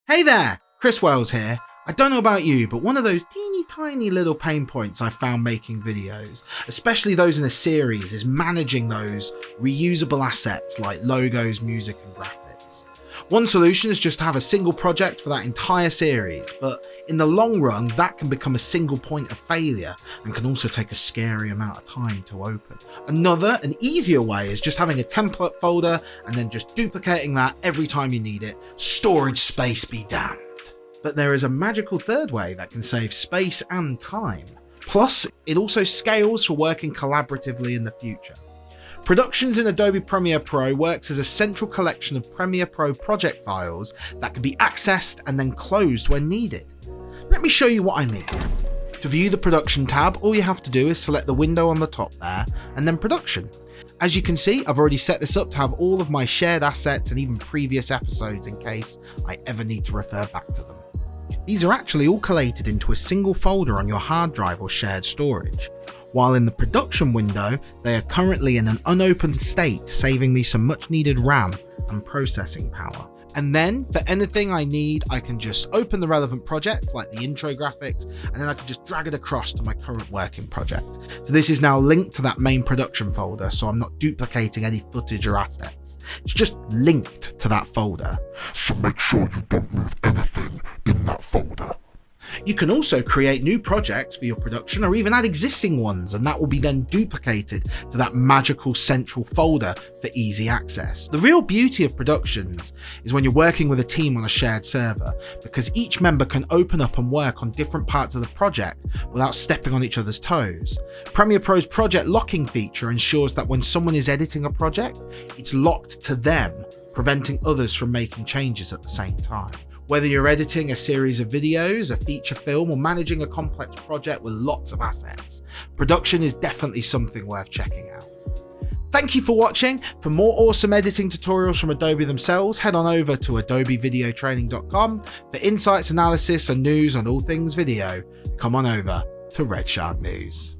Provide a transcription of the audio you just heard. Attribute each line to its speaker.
Speaker 1: Hey there, Chris Wells here. I don't know about you, but one of those teeny tiny little pain points I found making videos, especially those in a series, is managing those reusable assets like logos, music and graphics. One solution is just to have a single project for that entire series, but in the long run that can become a single point of failure and can also take a scary amount of time to open. Another and easier way is just having a template folder and then just duplicating that every time you need it. Storage space be damned. But there is a magical third way that can save space and time. Plus, it also scales for working collaboratively in the future. Productions in Adobe Premiere Pro works as a central collection of Premiere Pro project files that can be accessed and then closed when needed. Let me show you what I mean. To view the production tab, all you have to do is select the window on the top there and then production. As you can see, I've already set this up to have all of my shared assets and even previous episodes in case I ever need to refer back to them. These are actually all collated into a single folder on your hard drive or shared storage. While in the production window, they are currently in an unopened state, saving me some much needed RAM and processing power. And then for anything I need, I can just open the relevant project like the intro graphics, and then I can just drag it across to my current working project. So this is now linked to that main production folder, so I'm not duplicating any footage or assets. It's just linked to that folder.
Speaker 2: So make sure you don't move anything in that folder.
Speaker 1: You can also create new projects for your production or even add existing ones, and that will be then duplicated to that magical central folder for easy access. The real beauty of productions is when you're working with a team on a shared server, because each member can open up and work on different parts of the project without stepping on each other's toes. Premiere Pro's project locking feature ensures that when someone is editing a project, it's locked to them, preventing others from making changes at the same time. Whether you're editing a series of videos, a feature film, or managing a complex project with lots of assets, production is definitely something worth checking out. Thank you for watching. For more awesome editing tutorials from Adobe themselves, head on over to adobevideotraining.com. For insights, analysis, and news on all things video, come on over to RedShark News.